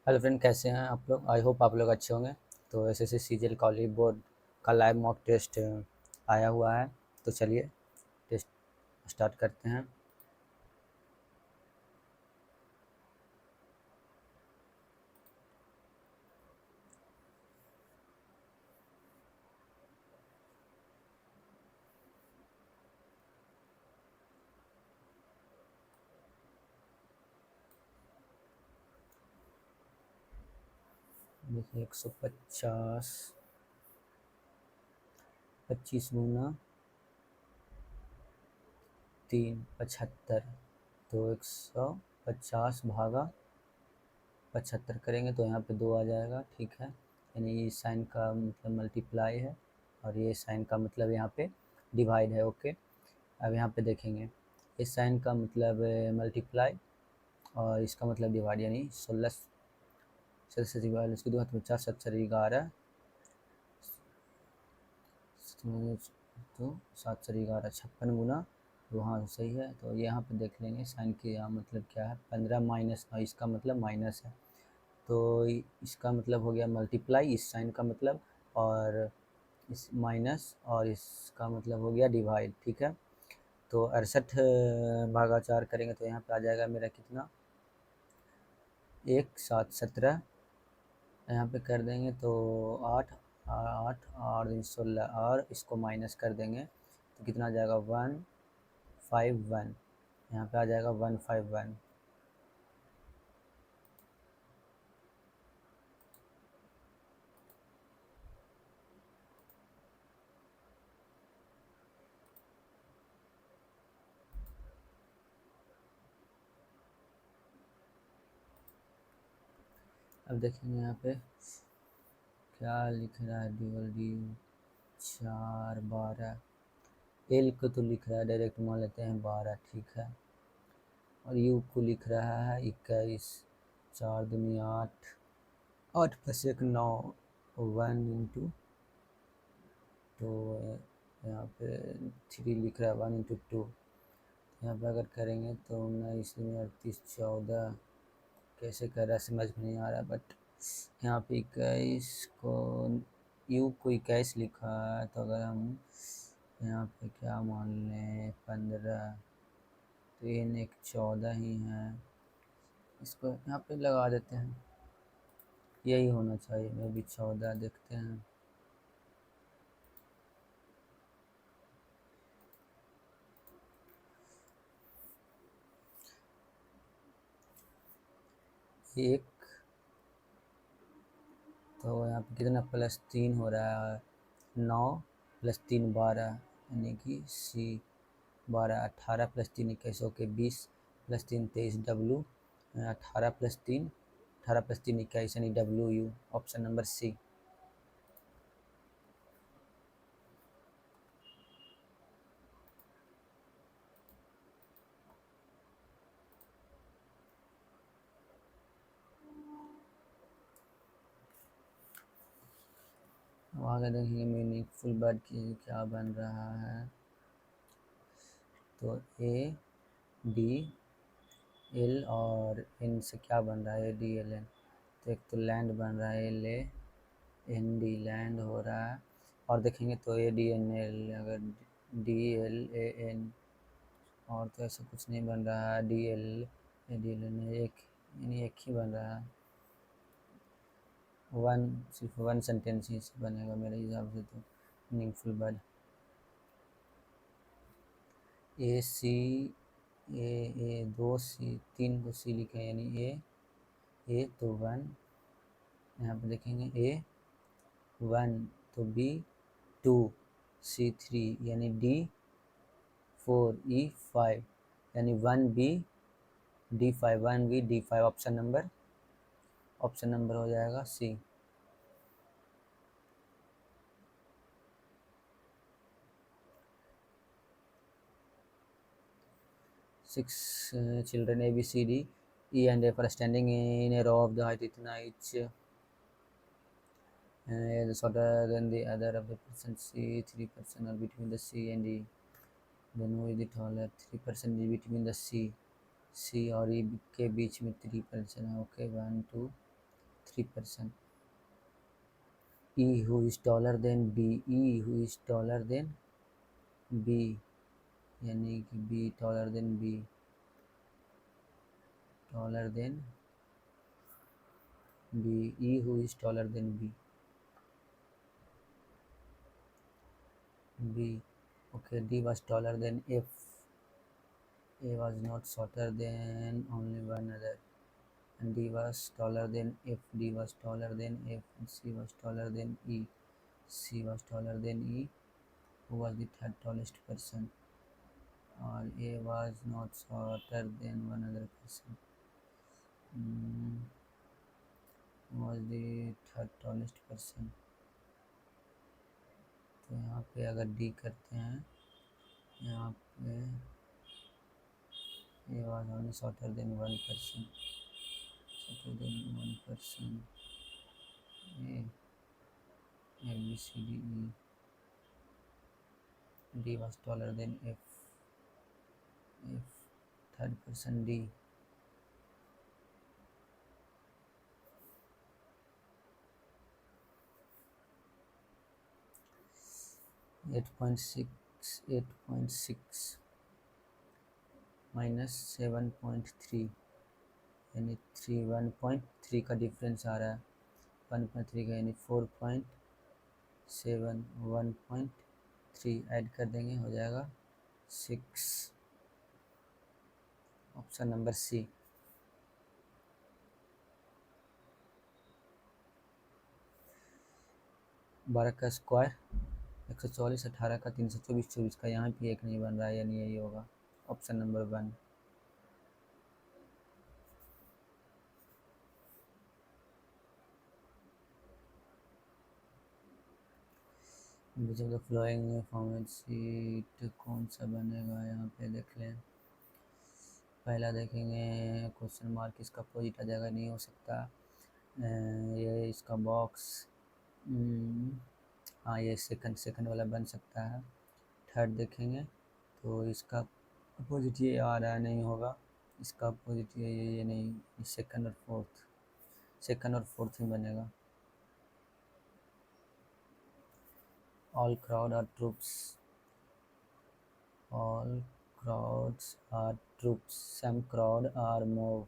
Hello friend, कैसे हैं आप लोग? आई होप आप लोग अच्छे होंगे। तो एसएससी सीजीएल कॉलेज बोर्ड का लाइव मॉक टेस्ट आया हुआ है। तो चलिए टेस्ट स्टार्ट करते हैं। देखिए 150, 25 गुना 3, 75। तो 150 भागा 75 करेंगे तो यहाँ पे 2 आ जाएगा। ठीक है, यानी इस साइन का मतलब मल्टीप्लाई है और ये साइन का मतलब यहाँ पे डिवाइड है। ओके, अब यहाँ पे देखेंगे इस साइन का मतलब मल्टीप्लाई और इसका मतलब डिवाइड, यानी 16 से डिवाइड, उसके दो हाथ में 4, 7 4 11, तो 7 4 11 56 गुना। तो हाँ सही है। तो यहाँ पे देख लेंगे साइन के यहाँ मतलब क्या है, 15 माइनस, इसका मतलब माइनस है। तो इसका मतलब हो गया मल्टीप्लाई, इस साइन का मतलब, और इस माइनस, और इसका मतलब हो गया डिवाइड। ठीक है, तो 68 भागा 4 करेंगे तो यहाँ पे आ जाएगा मेरा कितना, 1 7 17। यहाँ पे कर देंगे तो 8 8 और 16, और इसको माइनस कर देंगे तो कितना आ जाएगा, 151। यहाँ पे आ जाएगा 151। अब देखेंगे यहाँ पे क्या लिख रहा है, डबल डी 4 12, एल को तो लिख रहा है डायरेक्ट, मान लेते हैं 12। ठीक है, और यू को लिख रहा है 21, 4 दूनी 8, 8 प्लस 1 9, 1 इंटू, तो यहाँ पे 3 लिख रहा है, 1 इंटू 2। यहाँ पे अगर करेंगे तो 19 38 14, कैसे कर रहा है समझ में नहीं आ रहा, बट यहाँ पे 21 को, यू को 21 लिखा है, तो अगर हम यहाँ पे क्या मान लें 15, तो ये एक 14 ही है, इसको यहाँ पे लगा देते हैं, यही होना चाहिए, मे भी 14। देखते हैं, एक, तो यहाँ पे कितना प्लस 3 हो रहा है, 9 प्लस 3 12, यानी कि सी 12, 18 प्लस 3 21, ओके 20 प्लस 3 23, डब्लू 18 प्लस 3, 18 प्लस 3 21, यानी W U, option number C. अब आगे देखेंगे मीनिंगफुल वर्ड की क्या बन रहा है। तो ए डी एल और एन से क्या बन रहा है, ए डी एल एन, तो एक तो लैंड बन रहा है, L A N D, land हो रहा है। और देखेंगे तो ए डी एन एल, अगर डी एल ए एन, और तो ऐसा कुछ नहीं बन रहा है, D L A D L N, एक, यानी एक ही बन रहा है, वन, सिर्फ वन सेंटेंस ही से बनेगा मेरे हिसाब से। तो मीनिंगफुल वर्ड ए सी, ए दो सी, 3 को सी लिखे हैं, यानी ए तो 1, यहाँ पे देखेंगे ए 1, तो बी 2, सी 3, यानी डी 4, ई 5, यानी 1 B D 5, 1 B D 5, option number हो जाएगा सी। 6 children A B C D E and F are standing in a row of the height इतना, each is shorter than the other of the person C, 3% are between the C and E, then who is the taller, 3% is between the C और E के बीच में 3% है। Okay 1 2 3%. E who is taller than B, E who is taller than B, यानी कि B taller than B, taller than B, E who is taller than B, B, okay, D was taller than F, A was not shorter than only one other, and D was taller than F, D was taller than F, and C was taller than E, C was taller than E, who was the third tallest person, or A was not shorter than one other person, who was the third tallest person. तो यहाँ पे अगर D करते हैं, यहाँ पे A was only shorter than one person, shorter than one person, A B C D E, D was taller than F, third person D, 8.6 minus 7.3, यानी 1.3 का डिफरेंस आ रहा है, 1.3 का, यानी 4.7 1.3 ऐड कर देंगे, हो जाएगा 6, ऑप्शन नंबर सी. बारह का स्क्वायर 144, 18 का 324, 24 का यहाँ भी एक नहीं बन रहा है, यानी यही होगा option number 1. The flowing format seat कौन सा बनेगा, यहाँ पे देख लें. पहला देखेंगे, क्वेश्चन मार्क इसका अपोजिट आ जाएगा, नहीं हो सकता. ये इसका बॉक्स, हाँ ये सेकंड वाला बन सकता है. थर्ड देखेंगे तो इसका अपोजिट ये आ रहा है, नहीं होगा. इसका अपोजिट ये नहीं, सेकंड और फोर्थ ही बनेगा. All crowd are troops, all crowds are troops, some crowd are mob,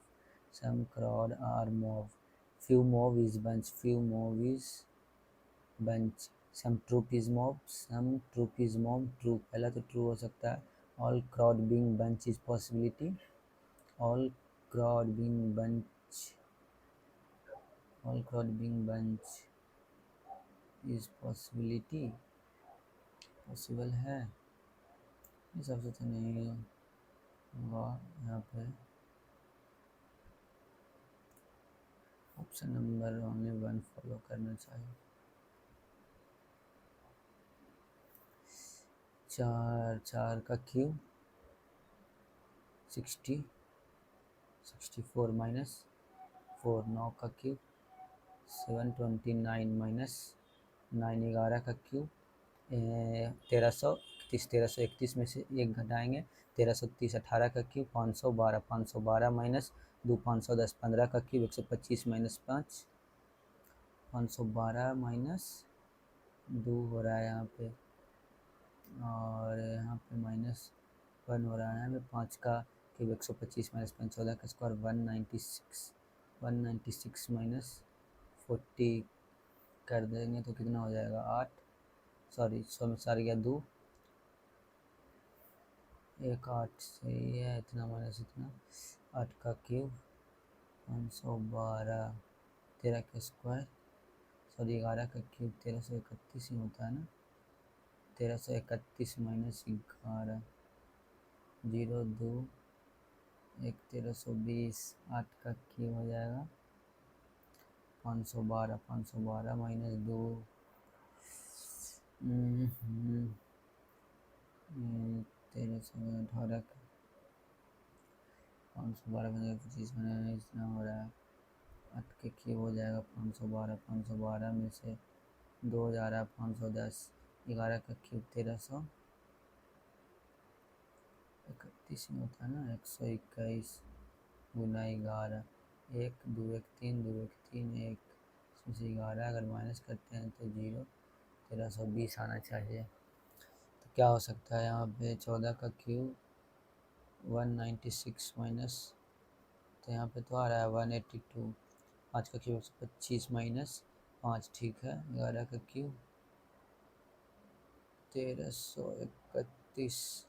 few mob is bunch, some troop is mob, troop, पहला तो true हो सकता है. all crowd being bunch is possibility, all crowd being bunch is possibility, possible है, इस सबसे तो नहीं होगा. यहाँ पे ऑप्शन नंबर ओनली 1 फॉलो करना चाहिए. 4 का क्यूब 60, 64 माइनस 4, 9 का क्यूब 729 माइनस 9, 11 का क्यूब 1331 में से एक घटाएंगे, 1330, 18 का क्यूब 512 माइनस 2, 510, 15 का क्यूब 125 माइनस 5, 512 माइनस 2 हो रहा है यहाँ पे, और यहाँ पे माइनस 1 हो रहा है. यहाँ पे 5 का क्यूब 125 माइनस 5, 14 का स्क्वायर 196 माइनस 40 कर देंगे तो कितना हो जाएगा 8, सॉरी 100 में 4 गया 2, 1 8 सही है, इतना माइनस इतना, 8 का क्यूब 512, 13 का स्क्वायर, सॉरी 11 का क्यूब 1331 ही होता है ना, 1331 माइनस 11, 0 2 1, 1320, 8 का क्यूब हो जाएगा 512 माइनस 2, 1318 का 512 में 25 में इतना हो रहा है, 8 के क्यूब हो जाएगा 512 में से 2 जा रहा है 510, 11 का क्यूब 1331 में होता है ना, 121 गुना 11, 1 2 1 3 2 1 3 1 इसमें से 11 अगर माइनस करते हैं तो 0, 1320 आना चाहिए। तो क्या हो सकता है यहाँ पे 14 का क्यूब 196 माइनस, तो यहाँ पे तो आ रहा है 182। 5 का क्यूब 125 माइनस 5, ठीक है। 11 का क्यूब 1331।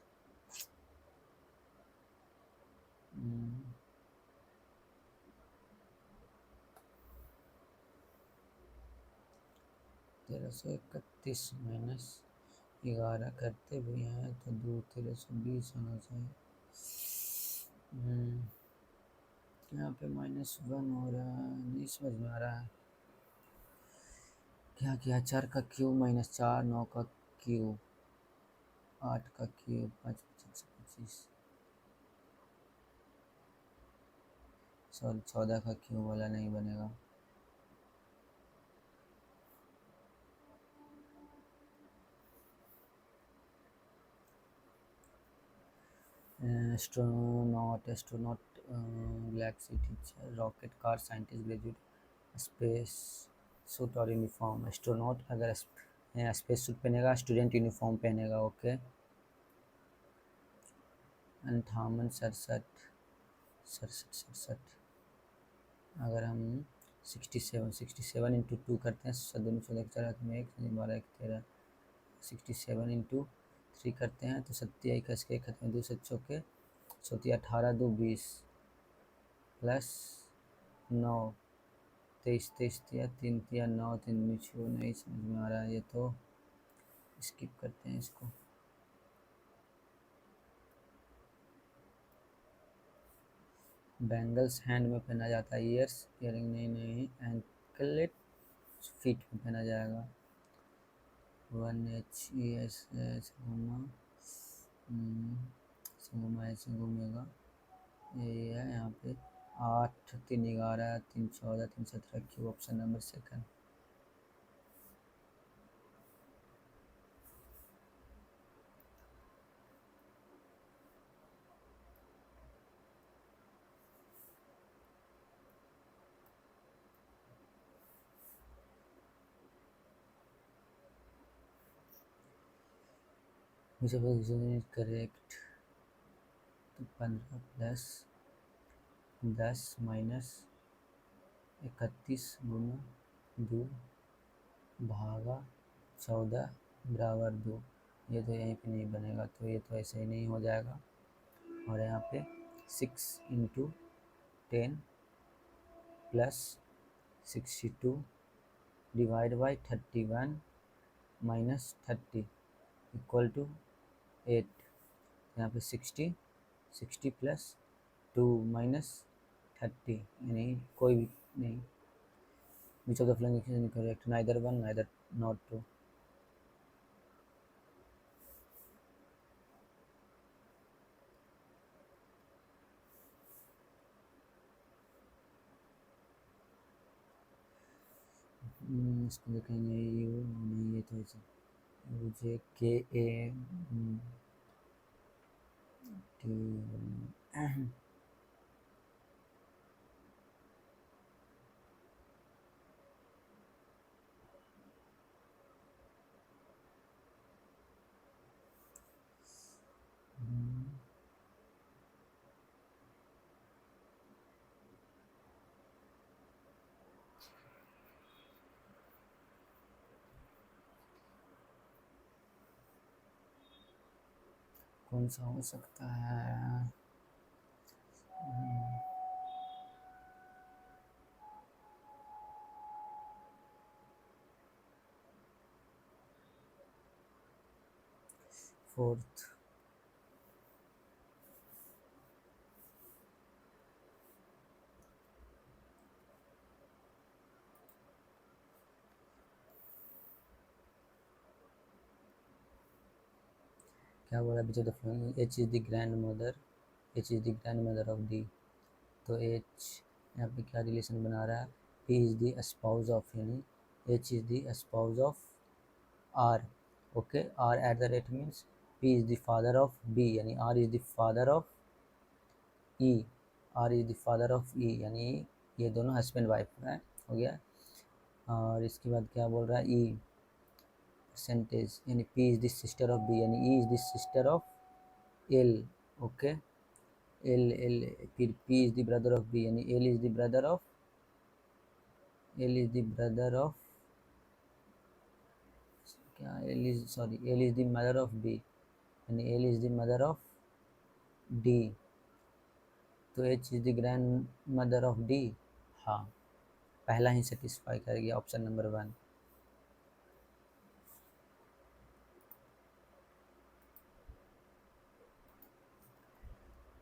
1331 माइनस 11 करते भी हैं तो 2, 1320 होना चाहिए। यहाँ पे -1 हो रहा है, नहीं समझ में आ रहा है क्या किया। 4 का क्यूब -4, 9 का क्यूब 8 का क्यूब 5, 25, सॉरी 14 का क्यूब वाला नहीं बनेगा। Astronaut Galaxy teacher, rocket car scientist, graduate, space suit और यूनिफॉर्म। एस्ट्रोनॉट अगर स्पेस सूट पहनेगा, स्टूडेंट यूनिफॉर्म पहनेगा, ओके। 58, 67 अगर हम 67 इंटू 2 करते हैं, 7 14 4 में 1 12 1 13, 67 इंटू 3 करते हैं तो 7 का इसके खत्म 2 7 चौके 18 2 20 प्लस 9 23 23 3 3 9 3 छो, नहीं समझ में आ रहा है, ये तो स्किप करते हैं इसको। बैंगल्स हैंड में पहना जाता है, ईयर्स इयरिंग नहीं, एंकलेट फीट में पहना जाएगा। 1 ऐसे घूमा ऐसे घूमेगा, ये है यहाँ पे 8 3 11 3 14 3 17 Q, option number second. Correct. तो 15 प्लस 10 माइनस 31 गुना 2 भागा 14 बराबर 2। ये तो यहीं पे नहीं बनेगा, तो ये तो ऐसे ही नहीं हो जाएगा। और यहाँ पे 6 into 10 plus 62 divide by 31 minus 30 equal to 8। यहाँ पे 60 प्लस 2 माइनस 30, यानी कोई भी नहीं। विच of the following is incorrect, neither 1 neither not 2। इसको देखेंगे, यू नहीं, ये तो ऐसे मुझे के ए टी। कौन सा हो सकता है? 4th। क्या बोला? Which of the following, H is the grand mother, H is the grand mother of D. तो एच यहाँ पे क्या रिलेशन बना रहा है? P is the spouse of, यानी H is the spouse of R, okay. R at the rate means P is the father of B, यानी R is the father of E, R is the father of E, यानी ये दोनों husband wife है, हो गया। और इसके बाद क्या बोल रहा है, ई परसेंटेज, यानी P is the sister of B, यानी E is the sister of L. Okay, L L, फिर P is the brother of B, यानी L is the brother of, L is the brother of, क्या L is, sorry, L is the mother of B, यानी L is the mother of D, तो H is the grand mother of D. हाँ, पहला ही satisfy कर गया, option number 1।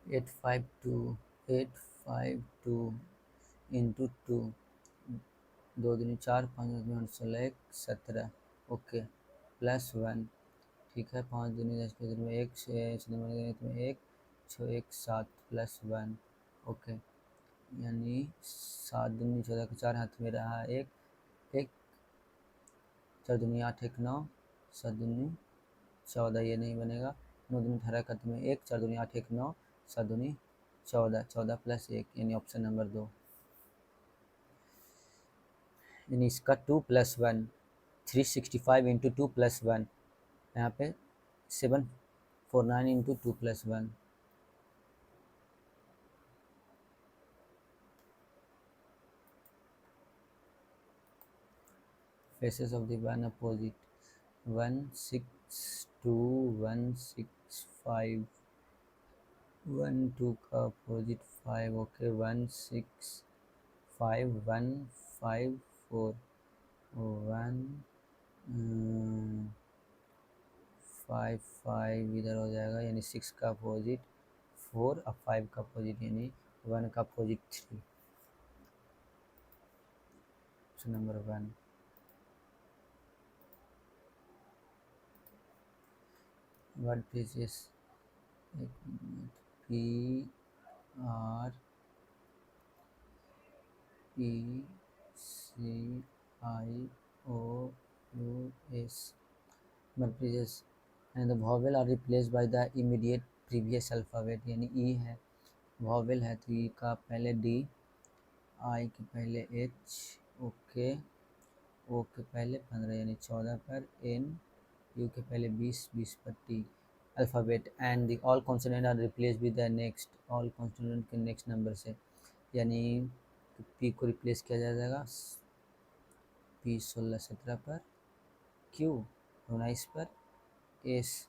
Eight five two into two, 2 दूनी 4, 5 दूनी 16, 17। ओके, +1, ठीक है। 5 दूनी 10 के में 1, 1 6 1 7 +1। ओके, यानी 7 दूनी 14 के 4 हाथ में रहा, 1 1, 4 दूनी 8 1 9, 7 दूनी 14, ये नहीं बनेगा। 9 दूनी 18 का में 1, 4 दूनी 8 1 9, 7 दूनी 14, 14 +1, यानी ऑप्शन नंबर 2। यानी इसका 2 + 1, 365 इंटू 2 + 1, यहाँ पे 749 into 2 + 1। Faces of the one opposite, 162 165, 1 2 का अपोजिट 5। ओके, 165 154, 1 5 5 इधर हो जाएगा, यानी 6 का अपोजिट 4 और 5 का अपोजिट, यानी 1 का opposite 3, option number 1। Word places, एक मिनट, PRECIOUS, word places and the vowel are replace by the immediate previous alphabet, यानी ई है, वॉवेल है तो ई का पहले डी, आई के पहले एच, ओके, ओ के पहले 15 यानी 14 पर एन, यू के पहले 20 20 पर T, alphabet and the all consonant are replace with the next, all consonant के नेक्स्ट नंबर से, यानी पी को रिप्लेस किया जाएगा पी 16 17 पर, क्यू 19 पर, एस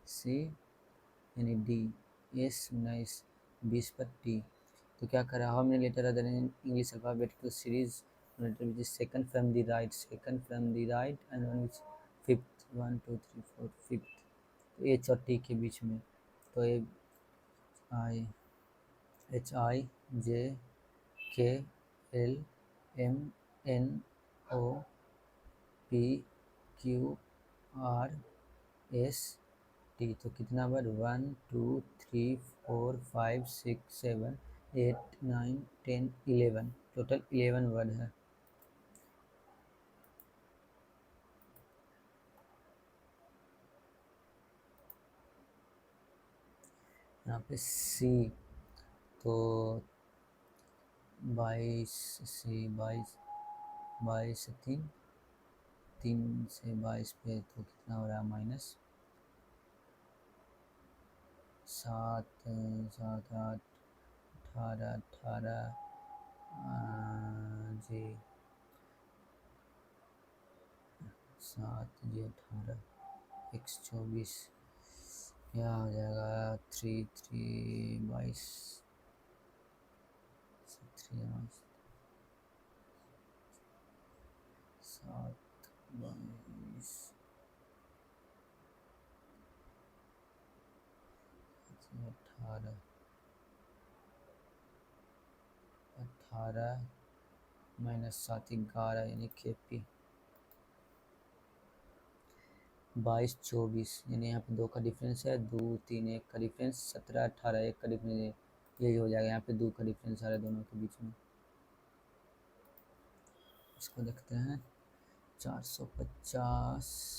सी यानी डी, एस 19 20 पर टी। तो क्या करा, how many letter other in English alphabetical series letter which is second from the right, and one which fifth, 1 2 3 4 5th, तो एच और टी के बीच में, तो ए आई HIJKLMNOPQRST, तो कितना बार, 1 2 3 4 5 6 7 8 9 10 11, टोटल 11 वर्ड है। यहाँ पे सी, तो 22 से 22, 22 से 3, 3 से 22 पे तो कितना हो रहा है, -7 7 8 18 18 जी 7 जी 18, x 24, क्या हो जाएगा, 3 3 22, 3 7 22 18 18 -7 11, यानी KP 22 24, यानी यहाँ पे 2 का डिफरेंस है, 2 3 1 का डिफरेंस, 17 18 1 का डिफरेंस, यही हो जाएगा। यहाँ पे 2 का डिफरेंस आ रहा है दोनों के बीच में। इसको देखते हैं, 450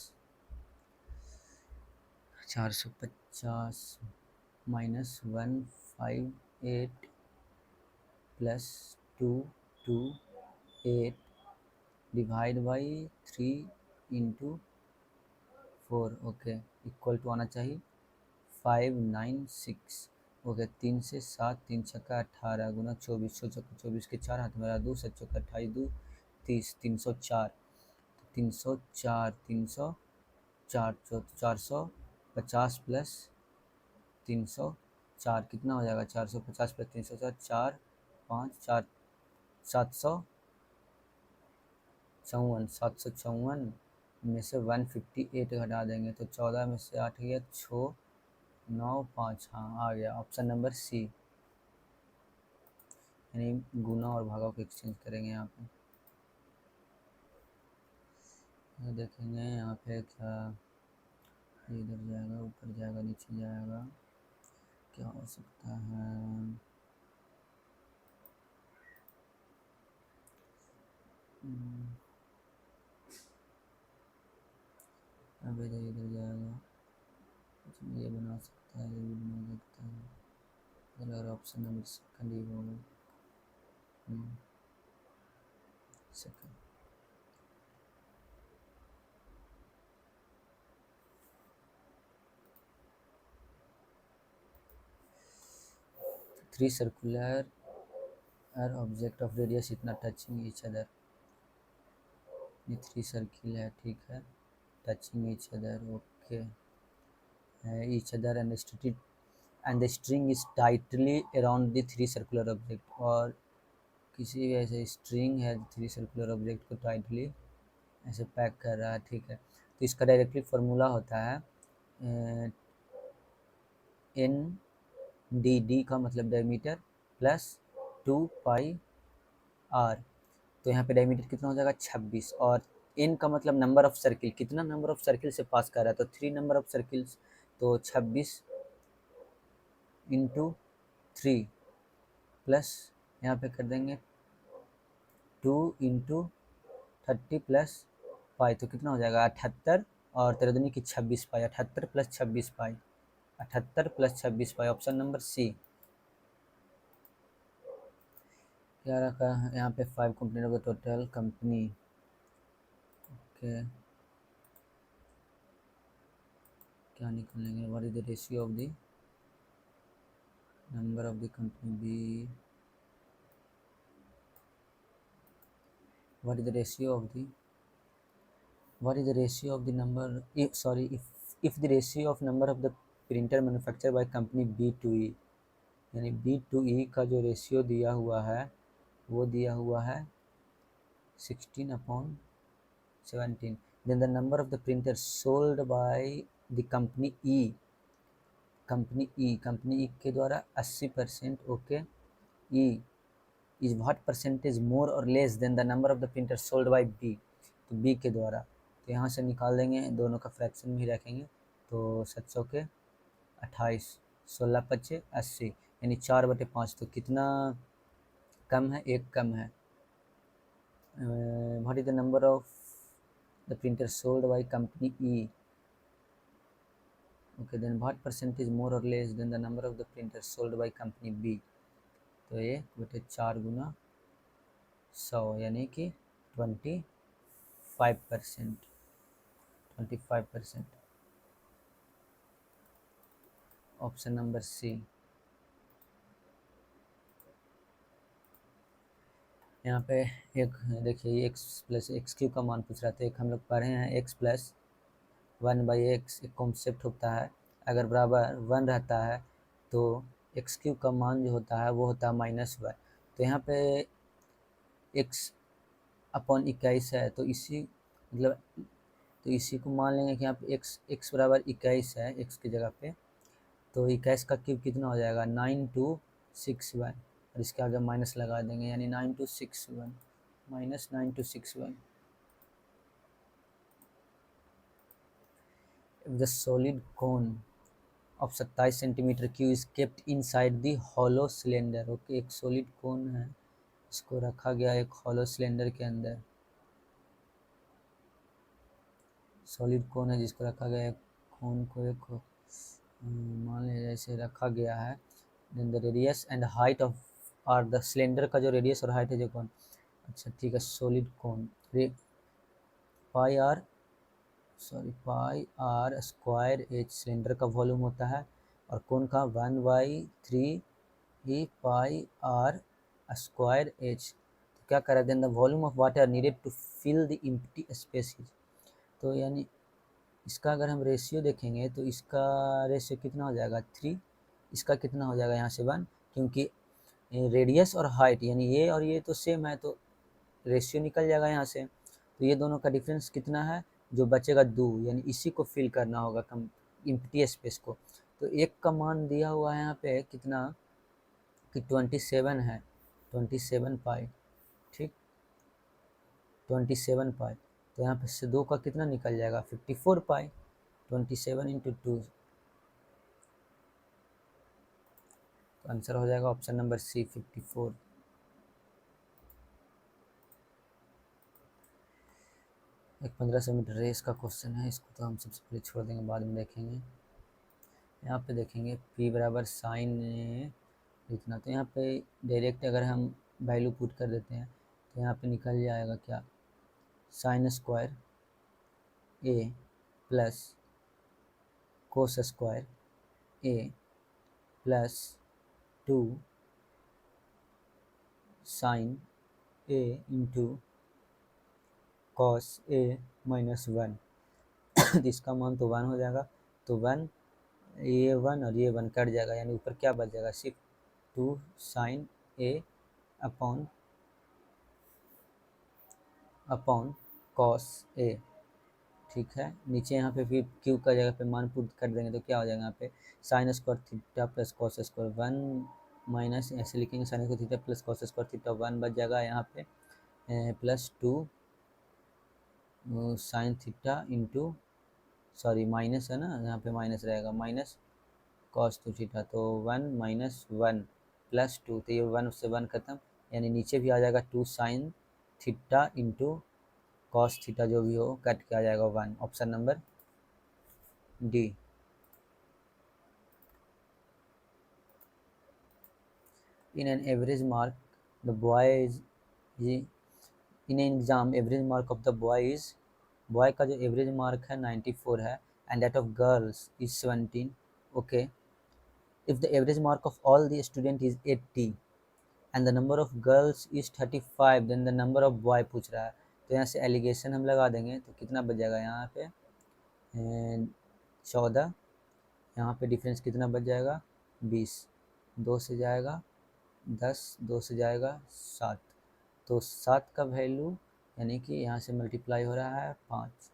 -158 +2 2 8 divide by 3 into 4, okay, equal to आना चाहिए 596। ओके, 3 से 7, 3 छक्का 18 गुना 24, 24 के 4 हाथ मेरा 2 7 चौका 28 2 30, 304, 304, 304, 450 प्लस 304 कितना हो जाएगा? 450 प्लस 304, 4 5 4 754, 754 में से 158 घटा देंगे तो 14 में से 8 गया 6 9 5, हाँ आ गया ऑप्शन नंबर सी, यानी गुना और भागा को एक्सचेंज करेंगे यहाँ पे। ये देखेंगे यहाँ पे क्या, इधर जाएगा, ऊपर जाएगा, नीचे जाएगा, क्या हो सकता है? अब इधर इधर जाएगा, ये बना सकता है, ये भी बना सकता है, अगर ऑप्शन नंबर सेकंड ही होगा, second. Three circular object of radius इतना टचिंग ईच अदर, ये 3 सर्किल है, ठीक है, touching each other, okay, each other and the string is tightly around the 3 circular object, और किसी भी ऐसे स्ट्रिंग है 3 सर्कुलर ऑब्जेक्ट को टाइटली ऐसे पैक कर रहा है, ठीक है। तो इसका डायरेक्टली फार्मूला होता है एन डी, डी का मतलब डायमीटर प्लस 2 पाई आर, तो यहाँ पे डायमीटर कितना हो जाएगा 26, और एन का मतलब नंबर ऑफ सर्किल, कितना नंबर ऑफ सर्किल से पास कर रहा है, तो 3 नंबर ऑफ सर्किल्स, तो 26 इंटू 3 प्लस यहाँ पे कर देंगे 2 इंटू 30 प्लस पाई, तो कितना हो जाएगा 78, और 13 दूनी की 26 pi, 78 plus 26 pi, 78 plus 26 pi, option number C. क्या रखा है यहाँ पे? 5 company of the total company, okay, क्या निकालेंगे? What is the ratio of the number of the company B, what is the ratio of the, what is the ratio of the number, if sorry if the ratio of number of the printer manufactured by company B to E, यानी B to E का जो ratio दिया हुआ है वो दिया हुआ है 16/17, then the number of the printers sold by the company E, company E के द्वारा 80%, okay, E is what percentage more or less than the number of the printers sold by B, तो B के द्वारा, तो यहाँ से निकाल देंगे, दोनों का फ्रैक्शन भी रखेंगे, तो 700 के 28, 16 पच्चे 80, यानी 4/5, तो कितना कम है? 1 कम है। What is the number of the printer sold by company E, okay, then what percentage more और less than the number of the printer sold by company B, तो ये बटे 4 गुना 100, यानी कि 25%, 25%, ऑप्शन नंबर सी। यहाँ पे एक देखिए एक्स प्लस एक्स क्यू का मान पूछ रहा था, एक हम लोग पढ़े हैं एक्स प्लस 1/x, एक कॉन्सेप्ट होता है, अगर बराबर 1 रहता है तो एक्स क्यू का मान जो होता है वो होता है -1, तो यहाँ पे x अपॉन 21 है, तो इसी मतलब तो इसी को मान लेंगे कि यहाँ पे x बराबर 21 है, x की जगह पे, तो 21 का क्यूब कितना हो जाएगा 9261, और इसके आगे माइनस लगा देंगे, यानी 9261 minus 9261। The solid cone of 27 centimetre cube is kept inside the hollow cylinder, okay, एक सॉलिड कोन है, इसको रखा गया एक हॉलो सिलेंडर के अंदर, सॉलिड कोन है जिसको रखा गया है, कोन को एक मान लीजिए ऐसे रखा गया है, then the radius and height of, और द सिलेंडर का जो रेडियस और हाइट है जो कौन, अच्छा ठीक है, solid cone pi r square h cylinder का वॉल्यूम होता है, और कोन का 1/3 ई पाई आर स्क्वायर एच। तो क्या करा then the volume of water needed to fill the empty spaces. तो यानी इसका अगर हम रेशियो देखेंगे तो इसका रेशियो कितना हो जाएगा 3, इसका कितना हो जाएगा यहाँ से 1, क्योंकि रेडियस और हाइट यानी ये और ये तो सेम है, तो रेशियो निकल जाएगा यहाँ से। तो ये दोनों का डिफरेंस कितना है, जो बचेगा 2, यानी इसी को फिल करना होगा कम एम्प्टी स्पेस को। तो एक का मान दिया हुआ है यहाँ पे कितना कि 27 है, 27 पाई, ठीक 27 पाई। तो यहाँ पे से 2 का कितना निकल जाएगा 54 पाई, 27 इंटू 2। तो आंसर हो जाएगा ऑप्शन नंबर सी 54। एक 1500 मीटर रेस का क्वेश्चन है, इसको तो हम सबसे पहले छोड़ देंगे, बाद में देखेंगे। यहाँ पे देखेंगे p बराबर साइन इतना, तो यहाँ पे डायरेक्ट अगर हम वैल्यू पुट कर देते हैं तो यहाँ पे निकल जाएगा क्या, sine square A plus cos square A plus 2 sign A into cos A minus 1। इसका मान तो 1 हो जाएगा, तो 1 ये 1 और ये 1 कट जाएगा, यानी ऊपर क्या बच जाएगा सिर्फ 2 sign A upon cos A, ठीक है। नीचे यहाँ पे फिर क्यू का जगह पे मान पुट कर देंगे तो क्या हो जाएगा यहाँ पे sine square theta plus cos square 1 minus ऐसे लिखेंगे sine square theta plus cos square theta 1 बच जाएगा यहाँ पे plus 2 sine theta into, sorry minus है ना, यहाँ पे माइनस रहेगा, माइनस कॉस 2 थीटा, तो 1 माइनस 1 प्लस 2, तो ये 1 से 1 खत्म, यानी नीचे भी आ जाएगा 2 sine theta into cos theta, जो भी हो कट के आ जाएगा 1, option number D. In an average mark, the boy is in an exam average mark of the boy का जो एवरेज मार्क है 94 है, and that of girls is 17, okay। If the average mark of all the student is 80 and the number of girls is 35, then the number of boy पूछ रहा है। तो यहाँ से एलिगेशन हम लगा देंगे तो कितना बच जाएगा यहाँ पे 14, यहाँ पे डिफरेंस कितना बच जाएगा 20, 2 से जाएगा 10, 2 से जाएगा 7, तो 7 का वैल्यू यानी कि यहाँ से मल्टीप्लाई हो रहा है 5,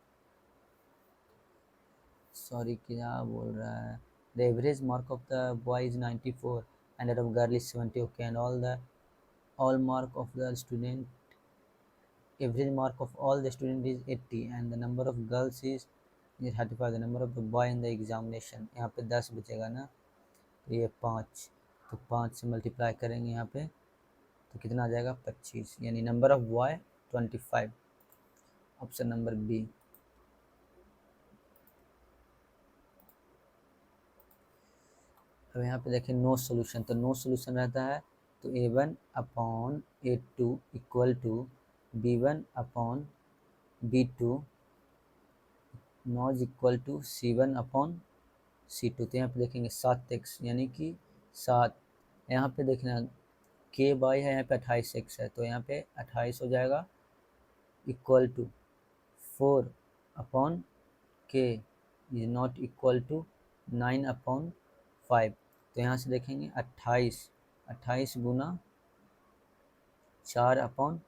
सॉरी क्या बोल रहा है, the average mark of the boy is 94 and that of girl is 70, okay, and all mark of the student average mark of all the student is 80 and the number of girls is 35, the number of the boy in the examination, यहाँ पे 10 बचेगा ना, तो ये 5, तो 5 से multiply करेंगे यहाँ पे तो कितना आ जाएगा 25, यानी number of boy 25, option number B. अब यहाँ पे देखें नो सॉल्यूशन, तो नो सॉल्यूशन रहता है तो a1 upon a2 equal to b1 upon b2 नॉज equal to c1 upon c2। तो यहाँ पे देखेंगे 7x यानी कि 7, यहाँ पे देखना k बाई है, यहाँ पे 28x है, तो यहाँ पे 28 हो जाएगा equal to 4 upon k is not equal to 9 upon 5। तो यहाँ से देखेंगे 28 गुना 4 अपॉन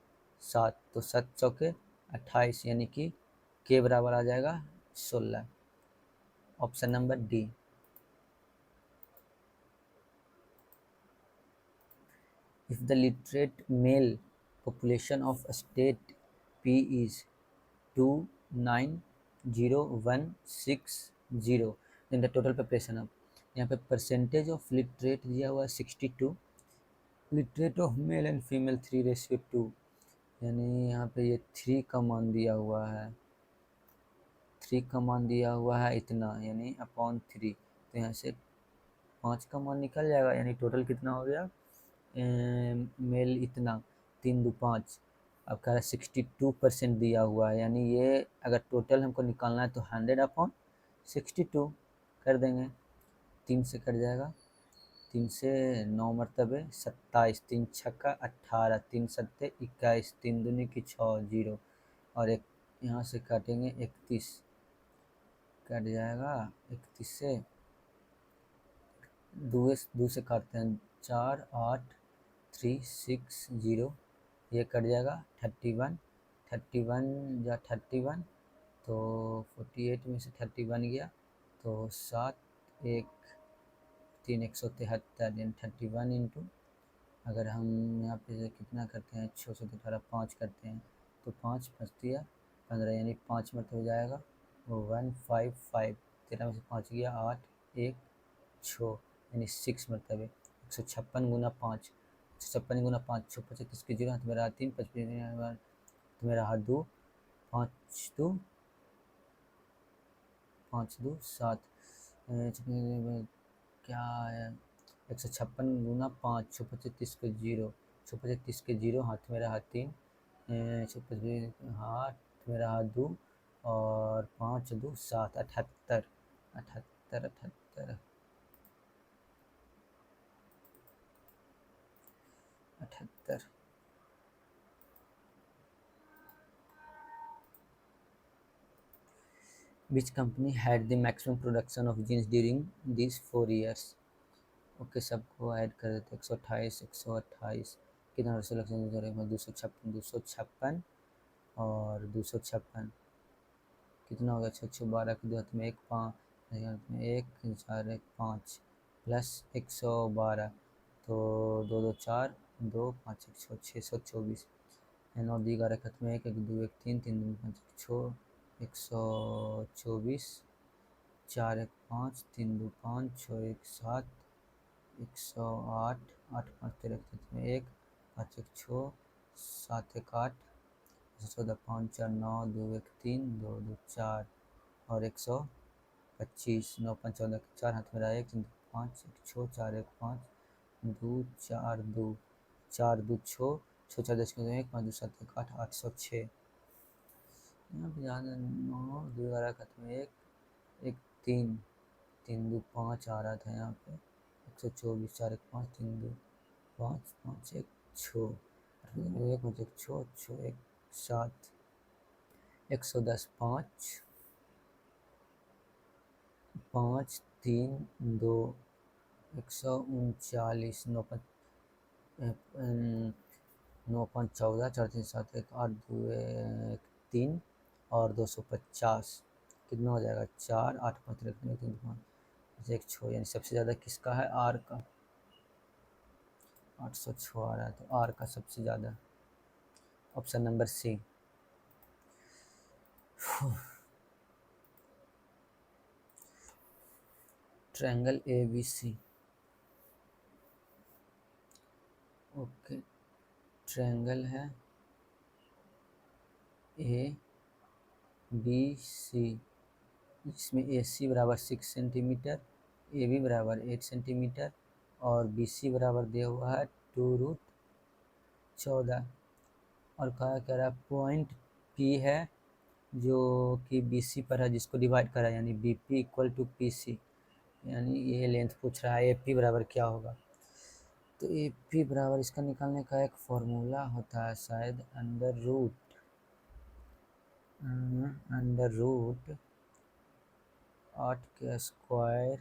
7, तो 7 चौके 28, यानी कि k बराबर आ जाएगा 16, option number D. If the literate male population of state P is 290,160, then the total population of, यहाँ पे परसेंटेज ऑफ लिटरेट दिया हुआ है 62, literate of male and female 3:2, यानी यहाँ पे ये 3 का मान दिया हुआ है, 3 का मान दिया हुआ है इतना, यानी अपॉन 3, तो यहाँ से 5 का मान निकल जाएगा, यानी टोटल कितना हो गया मेल इतना 3 2 5, अब कह रहा है 62% दिया हुआ है, यानी ये अगर टोटल हमको निकालना है तो 100/62 कर देंगे। 3 से कट जाएगा, 3 से 9 मरतबे 27, 3 छक्का 18, 3 सत्ते 21, 3 दूनी की 6 0, और एक यहाँ से काटेंगे 31, कट जाएगा 31 से 2 से काटते हैं 4 8 3 6 0, ये कट जाएगा 31, 31 या 31 तो 48 में से 31 गया तो 7 1 3 173, यानी 31 इंटू, अगर हम यहाँ पे कितना करते हैं 6 से 18 5 करते हैं तो 5 5 दिया 15, यानी 5 मरतबा हो जाएगा 155, 13 में से 5 गया 8 1 6, यानी 6 मरतबे 156 गुना 5, 156 गुना 5 6 25 के जीरो, हाथ में रहा 3 55 तो मेरा हाथ 2 5 2 5 2 7, क्या है 156 गुना 5 135 के जीरो, 135 के जीरो, हाथ में रहा 3, 125 हाथ में रहा 2 और 5 2 7, 78 78 78 78। Which company had the maximum production of jeans during these 4 years? Okay, सबको ऐड कर देते 128 128, कितना सिलेक्शन 256 256 और 256, कितना होगा 6 6 12 के 2 हाथ में 1 5 में 1 4 1 5 प्लस 112 तो 2 2 4 2 5 1 6 624, 9 दी 11 हाथ में 1 1 2 1 3 3 2 5 6 124, 4 1 5 3 2 5 6 1 7 108 8 5 13 में 1 5 1 6 7 1 8 14 5 4 9 2 1 3 2 2 4 और 125, 9 5 14 4, हाथ में रहा 1 5 1 6 4 1 5 2 4 2 4 2 6 6 4 10 1 5 2 7 1 8 806, यहाँ पे ध्यान 9 2 11 हाथ में 1 1 3 3 2 5 आ रहा था यहाँ पे 124, 4 1 5 3 2 5 5 1 6 1 5 1 6 6 1 7 110 5 5 3 2 139 9 5 9 5 14 4 3 7 1 8 2 1 3 और 250, कितना हो जाएगा 4 8 5 3 3 5 1 6, यानी सबसे ज़्यादा किसका है आर का, 806 आ रहा है तो आर का सबसे ज़्यादा, option number C. Triangle A B C, okay, triangle है ए बी सी, इसमें ए सी बराबर 6 सेंटीमीटर, ए बी बराबर 8 सेंटीमीटर और बी सी बराबर दिया हुआ है 2√14, और कह रहा है पॉइंट पी है जो कि बी सी पर है जिसको डिवाइड करा, यानी B P equal to P C, यानी ये लेंथ पूछ रहा है ए पी बराबर क्या होगा, तो ए पी बराबर इसका निकालने का एक फॉर्मूला होता है शायद अंडर रूट 8 के स्क्वायर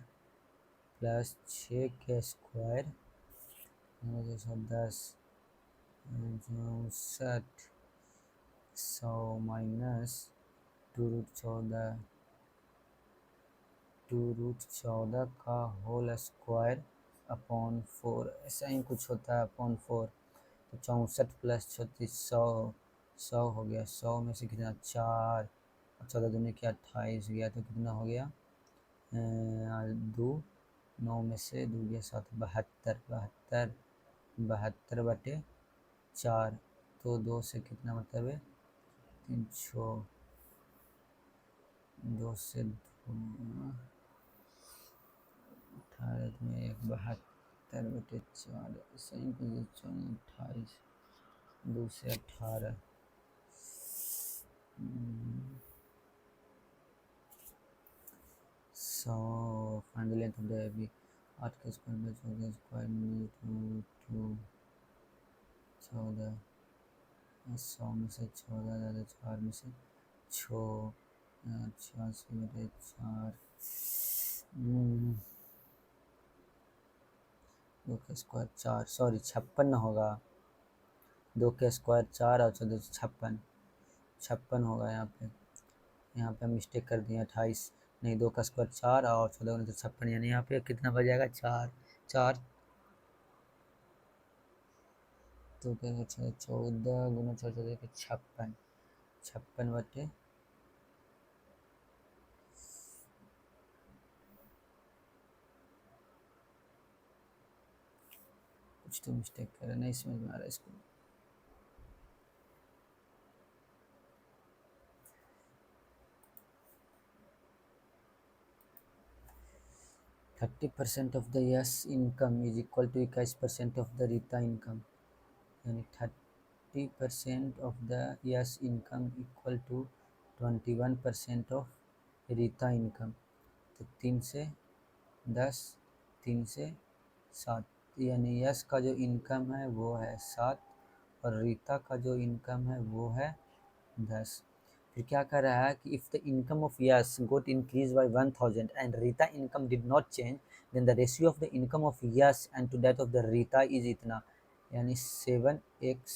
प्लस 6 के स्क्वायर 10 64 100 माइनस 2√14 का होल स्क्वायर अपॉन 4, ऐसा ही कुछ होता है अपॉन 4, तो 64 प्लस 36 100 हो गया, 100 में से कितना 4 और 14 दूनी क्या 28 गया, तो कितना हो गया 2 9 में से 2 गया 7 72 72 बटे 4, तो 2 से कितना मतलब है 3 6 2 से 18 में 1 72 बटे 4, सही पोजिशन 28, 2 से 18 सौ find the length of the AB 8 के स्क्वायर में 14 स्क्वायर में 2 14 100 में से 14 ज़्यादा 4 में से 6 86 बटे 4 2 के स्क्वायर 4 सॉरी 56 होगा 2 के स्क्वायर 4 और 14 56 होगा यहाँ पे मिस्टेक कर दिए 28 नहीं 2 का स्क्वायर 4 और 14 तो 56 यानी यहाँ पे कितना बच जाएगा 4 4 तो क्या 14 गुना 4 56 56 बटे कुछ तो मिस्टेक कर रहा नहीं समझ में आ रहा इसको 30% of the yes income is equal to 21% of the Rita income यानी 30% of the yes income equal to 21% of Rita income तो 3 से 10 3 से 7 यानी यस का जो इनकम है वो है 7 और रीता का जो इनकम है वो है 10 फिर क्या कर रहा है कि if the income of Yash got increase by 1000 and Rita income did not change then the ratio of the income of Yash and to that of the Rita is इतना यानी 7x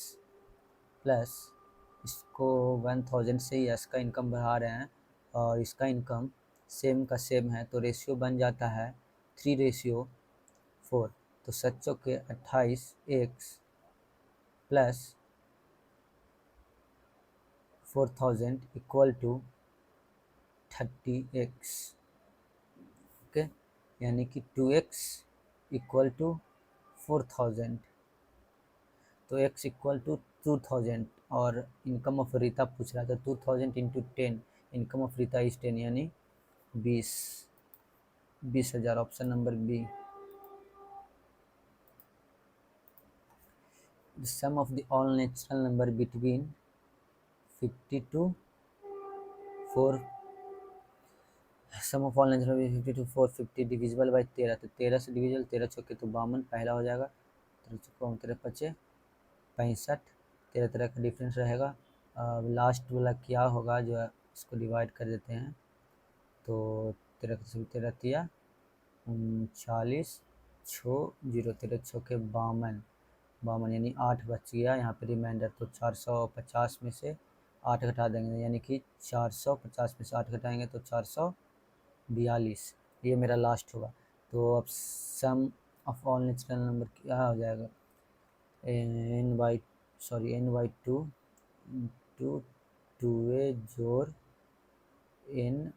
प्लस इसको 1000 से यस का इनकम बढ़ा रहे हैं और इसका इनकम सेम का सेम है तो रेशियो बन जाता है 3:4 तो 7 चौके 28x plus 4000 equal to 30x okay यानी कि 2x इक्वल टू 4000 तो x इक्वल टू 2000 और इनकम ऑफ रीता पूछ रहा था 2000 into 10 income of Rita is 10 यानी 20,000 option number B the sum of the all natural number between 50 to 4 sum of all natural number 50 to 450 divisible by 13 तो 13 से डिविजल 13 चौके तो 52 पहला हो जाएगा 13 चौके 13 पचे 65 13 13 का डिफरेंस रहेगा लास्ट वाला क्या होगा जो है इसको डिवाइड कर देते हैं तो 13 13 तिया 39 0 13 चौके 52 यानी 8 बच गया यहाँ पे रिमाइंडर तो 450 में से 8 घटा देंगे यानी कि 450 में से 8 घटाएंगे तो 442 ये मेरा लास्ट होगा तो अब सम ऑफ ऑल नेचुरल नंबर क्या हो जाएगा n/2 इंटू 2a जोड़ n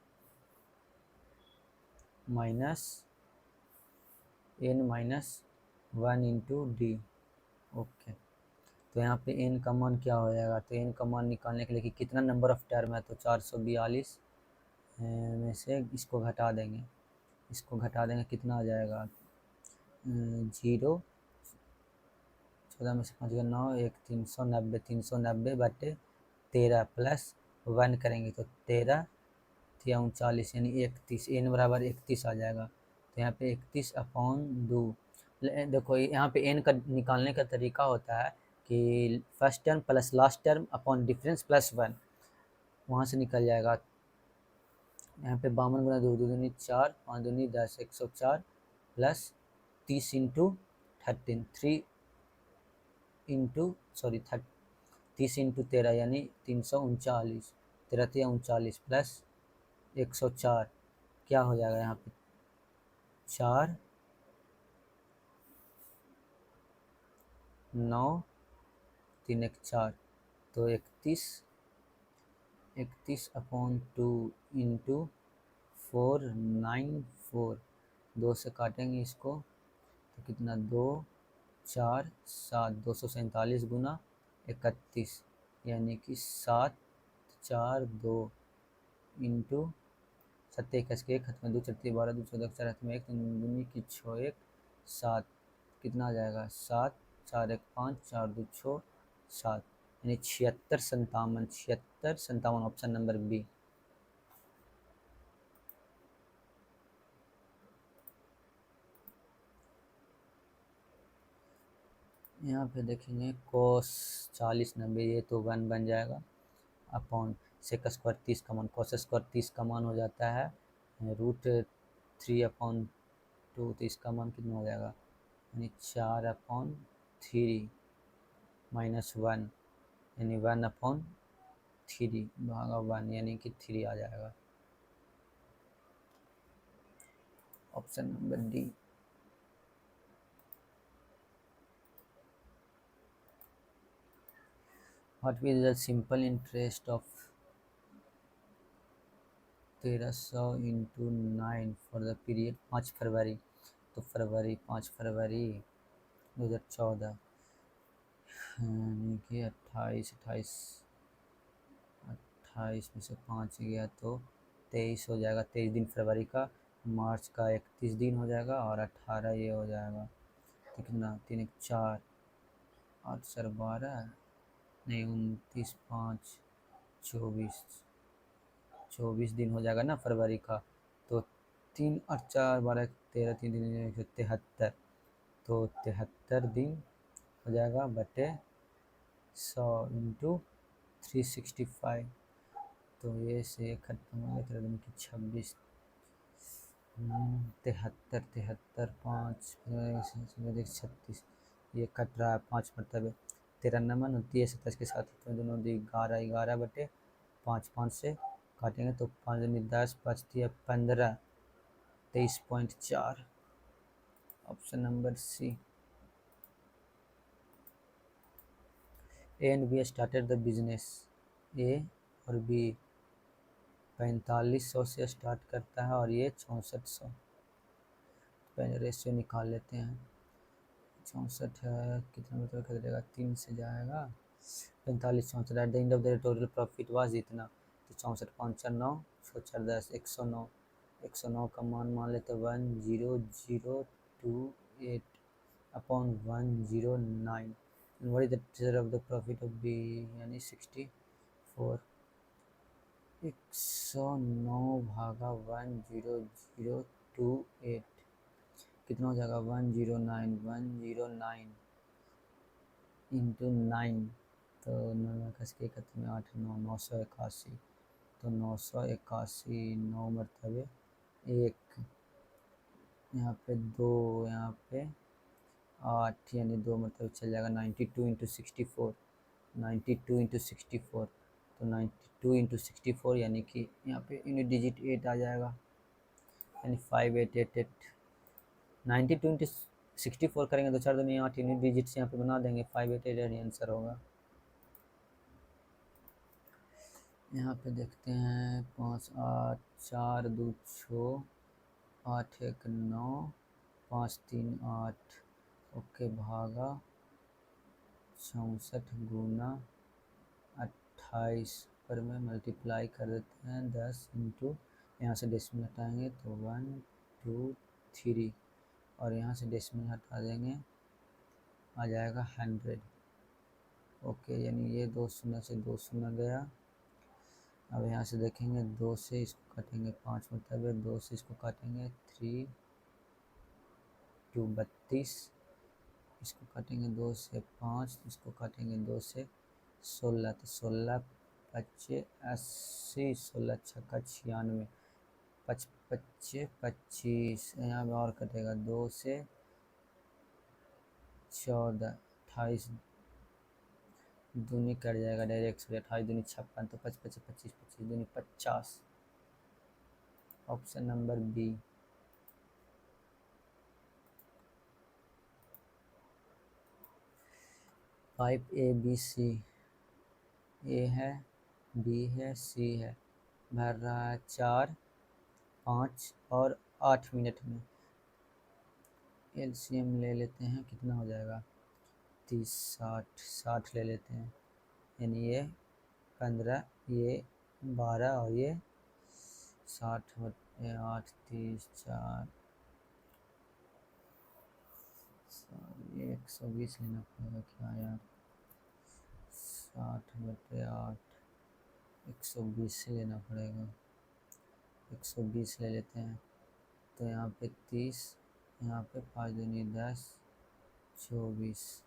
minus 1 into D okay तो यहाँ पे n का मान क्या हो जाएगा तो n का मान निकालने के लिए कि कितना नंबर ऑफ टर्म है तो 442 में से इसको घटा देंगे कितना आ जाएगा 0 14 में से 5 का 9 1 390 बटे 13 प्लस 1 करेंगे तो 13 या 39 यानी 31 n बराबर 31 आ जाएगा तो यहाँ पे 31/2 देखो यहाँ पे n का निकालने का तरीका होता है कि first term plus last term upon difference plus 1 वहाँ से निकल जाएगा यहाँ पे 52 गुना 2 दूनी 4 5 दूनी 10 104 प्लस 30 इंटू 13 30 इंटू 13 यानी 339 13 39 प्लस 104 क्या हो जाएगा यहाँ पे 4 9 3 1 4 तो 31/2 इंटू 494 2 से काटेंगे इसको तो कितना 2 4 7 247 गुना 31 यानी कि 7 4 2 इंटू 7 21 के 1 खत्म 2 4 12 2 14 4 हाथ में 1 दूनी की 6 1 7 कितना आ जाएगा 7 4 1 5 4 2 6 7 यानी 76 57 76 57, ऑप्शन नंबर बी। यहाँ पे देखेंगे कोस 40 90, ये तो 1 बन जाएगा अपॉन सेक स्क्वायर 30 का मान, कोस स्क्वायर 30 का मान हो जाता है √3/2, तो इसका मान कितना हो जाएगा, यानी 4/3 -1, यानी 1/3 भागा 1, यानी कि 3 आ जाएगा, option number D. What is the simple interest of 1300 into 9 for the period 5 फरवरी, तो 5 फरवरी 2014, यानी कि 28 में से 5 गया तो 23 हो जाएगा, 23 दिन फरवरी का, मार्च का 31 दिन हो जाएगा, और 18 ये हो जाएगा, कितना 3 4 8 सर 12, नहीं 29 5 24 दिन हो जाएगा ना फरवरी का, तो 3 और 4 12 13 3 दिन 73, तो 73 दिन हो जाएगा बटे 100 इंटू 365, तो ये से खत्म हो गया, 13 दिन की 26, 73 5 36, ये कट रहा है 5 मतलब 93 29 27 के साथ, तो दोनों 11 11 बटे 5 5 से काटेंगे तो 5 दूनी 10 बचती है 15, 23.4, option number C. A and B started the business, A और बी 4500 से स्टार्ट करता है और ये 6400, पहले रेशियो निकाल लेते हैं, 64 है कितना मतलब कर देगा, 3 से जाएगा 45 64, at the end of the total profit was इतना, तो 64 5 4 9 6 4 10 109, 109 का मान लेते 10028 upon 109, what is the share of the profit of B, यानी 64, 109 भागा 10028 कितना हो जाएगा, 109 इंटू 9, तो 9 कस के 8 9 981, तो 981 9 मरतबे 1, यहाँ पे 2, यहाँ पे 8, यानी 2 मतलब चल जाएगा 92 इंटू 64, 92 इंटू 64, तो 92 इंटू 64 यानी कि यहाँ पे यूनिट डिजिट 8 आ जाएगा, यानी 5888, 92 इंटू 64 करेंगे तो 4 दूनी 8, यूनिट डिजिट्स यहाँ पे बना देंगे, 5888 आंसर होगा। यहाँ पे देखते हैं 5 8 4 2 6 8 1 9 5 3 8, ओके भागा 64 गुना 28 पर में मल्टीप्लाई कर देते हैं 10 इंटू, यहाँ से डेसिमल हटाएंगे तो 1 2 3, और यहाँ से डेसिमल हटा देंगे आ जाएगा 100, ओके, यानी ये 2 शून्य से 2 शून्य गया। अब यहाँ से देखेंगे 2 से इसको काटेंगे 5 मतलब 2 से इसको काटेंगे 3 2 32, इसको काटेंगे 2 से 5, इसको काटेंगे 2 से 16, तो 16 25 80, 16 छक्का 96, 5 25 25, यहाँ में और कटेगा 2 से 14 28, दूनी कट जाएगा डायरेक्ट, 28 दूनी 56, तो 5 25 25 25 दूनी 50, option number B. Pipe A B C, A है बी है सी है, भर रहा है 4 5 और 8 मिनट में, एलसीएम ले लेते हैं कितना हो जाएगा 30 60 60 ले लेते हैं, यानी ये 15 ये 12 और ये 60 8 30 4 120 लेना पड़ेगा क्या यार, 60/8 120 से लेना पड़ेगा, 120 ले लेते हैं। तो यहाँ पे 30, यहाँ पे 5 दूनी 10, 24,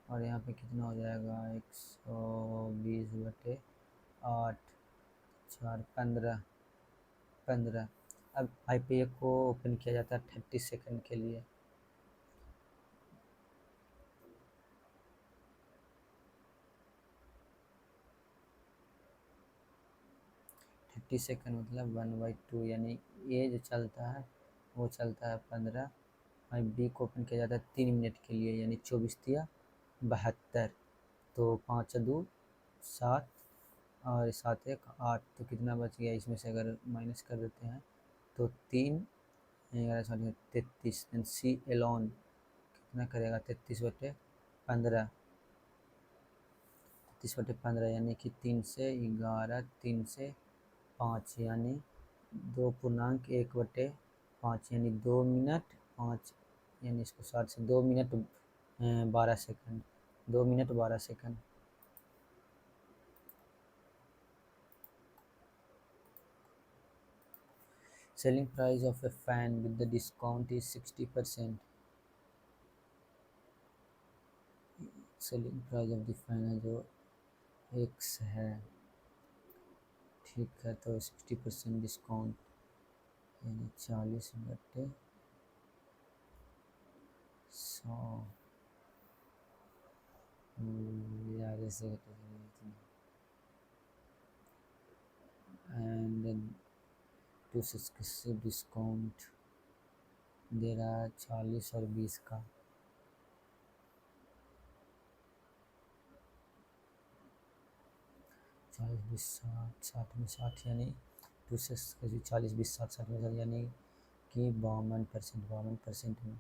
और यहाँ पे कितना हो जाएगा 120/8, 4 15 15। अब IPA को ओपन किया जाता है 30 सेकंड के लिए। थर्टी सेकंड मतलब 1/2, यानी ये जो चलता है वो चलता है 15। और बी को ओपन किया जाता है 3 मिनट के लिए, यानी 24 दिया 72। तो 5 2 7 और 7 1 8, तो कितना बच गया इसमें से अगर माइनस कर देते हैं तो 3 11 33। सी एलॉन कितना करेगा 33/15, 33/15 यानी कि 3 से 11, 3 से 5, यानी 2.1/5, यानी 2 मिनट 5, यानी इसको 60 से 2 minute 12 second, 2 minute 12 second. Selling price of a fan with the discount is 60%. Selling price of the fan है जो एक्स है, ठीक है, तो 60% डिस्काउंट यानी 40/100। यार ऐसे एंड टू सक्सेसिव डिस्काउंट दे रहा है 40 और 20 का। 40 20 60, 60 में 60, यानी 2 से 40 20 60, 60 में 60, यानी कि 52% में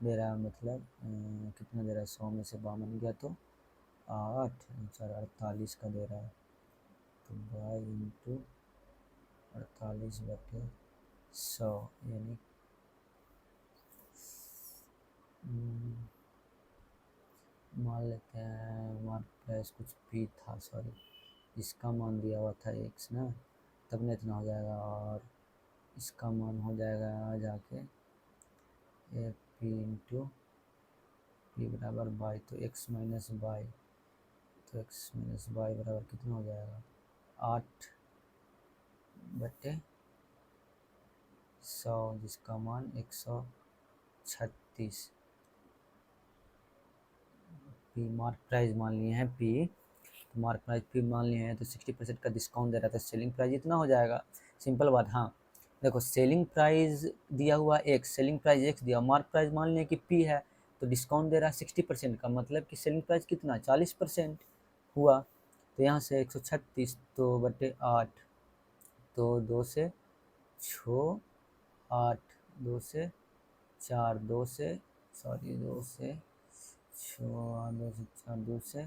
दे रहा है। मतलब कितना दे रहा है, 100 में से 52 गया तो 8 4 48 का दे रहा है। तो 22/48/100, यानी मान लेते हैं मार्केट प्राइस कुछ पी था, सॉरी इसका मान दिया हुआ था एक्स ना, तब ना इतना हो जाएगा, और इसका मान हो जाएगा जाके ए पी इंटू पी बराबर बाई, तो एक्स माइनस बाई, तो एक्स माइनस बाई बराबर कितना हो जाएगा 8/100, जिसका मान 136। पी मार्क प्राइस मान लिए हैं पी, तो मार्क प्राइस पी मान लिए हैं, तो 60% का डिस्काउंट दे रहा था, सेलिंग प्राइस इतना हो जाएगा। सिंपल बात। हाँ देखो, सेलिंग प्राइस दिया हुआ एक्स, सेलिंग प्राइस एक्स दिया, मार्क प्राइस मान लिया कि पी है, तो डिस्काउंट दे रहा है 60% का, मतलब कि सेलिंग प्राइस कितना 40% हुआ। तो यहाँ से 136 तो बटे 8, तो 2 से 6 8, 2 से 4, 2 से 6 8, 2 से 4, 2 से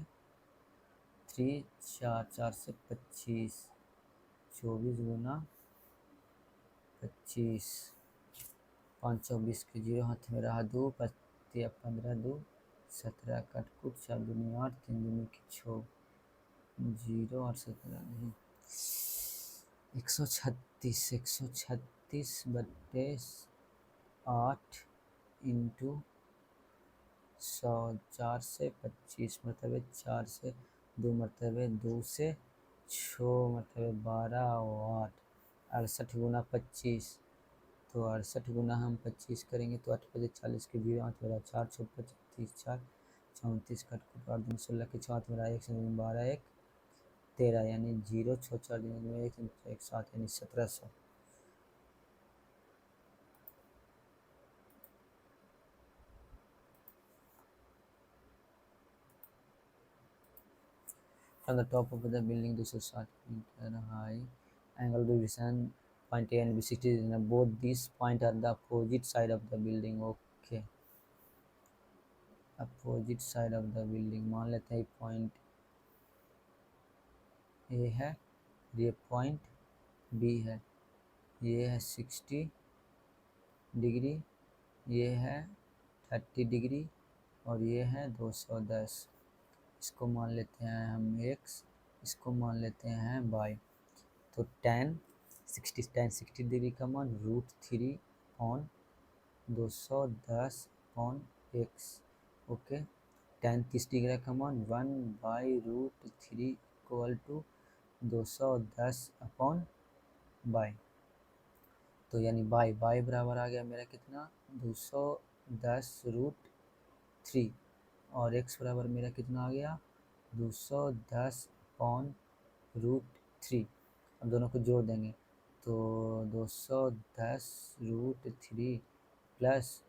3 4, 4 से 25, 24 गुना 25, 520 के 0 हाथ में रहा 2, 15 2 17, कटकुट 4 दूनी 8, 3 दूनी की 6, 0 और 17 नहीं, 136/8 इंटू 100, 4 से 25 मरतबे 4 से 2 मरतबे 2 से 6 मरतबे 12 और 8, 68 गुना 25, तो 68 गुना हम 25 करेंगे तो 8 5 40 के 0 8 मेरा 4 6 25 4 34, कट 8 दिन 16 के 4 मेरा 1 से 12 1 13, यानी 0 6 4 दिन में 1 7, यानी 1700। From the top of the building, 260 meter high angle division, point A and B 60 degrees. Both these points are the opposite side of the building. Okay, opposite side of the building मान लेते हैं point A है, ये point B है, ये है 60 degree, ये है 30 डिग्री और ये है 210। इसको मान लेते हैं हम x, इसको मान लेते हैं y। तो tan 60 डिग्री का मान √3/210/x। ओके, tan 30 डिग्री का मान 1/√3 = 210/y। तो यानी y बराबर आ गया मेरा कितना, 210√3, और x बराबर मेरा कितना आ गया, 210/√3। अब दोनों को जोड़ देंगे तो 210√3 प्लस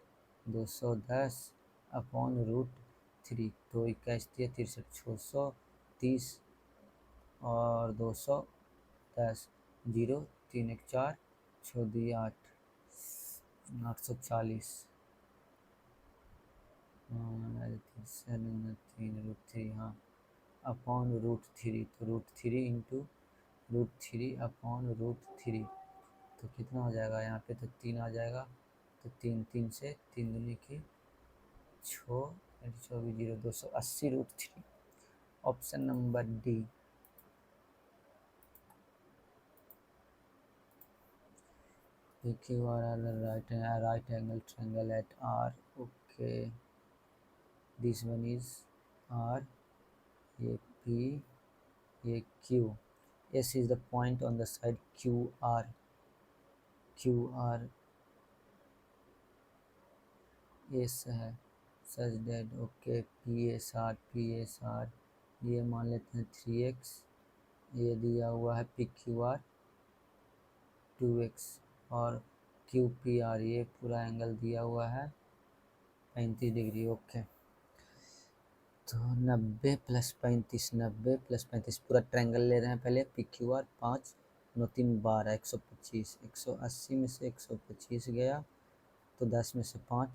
210/√3, तो 21×3 = 630 और 210, 0 3 1 4, 6 2 8, 840, 3√3, हाँ, /√3। तो √3 × √3/√3, तो कितना हो जाएगा यहाँ पे, तो 3 आ जाएगा। तो 3 से 3 दूनी की 6, 24 0, 280√3। Option number D. PQR right angle triangle at R. Okay, this one is R, ये P, ये Q. S is the point on the side QR. S है such that, okay, PSR, ये मान लेते हैं 3x, ये दिया हुआ है PQR 2x, और QPR ये पूरा एंगल दिया हुआ है 35 डिग्री। ओके, तो 90 + 35, 90 + 35, पूरा ट्रायंगल ले रहे हैं पहले। PQR 5 9 3 12, 125, 180 में से 125 गया तो 10 में से 5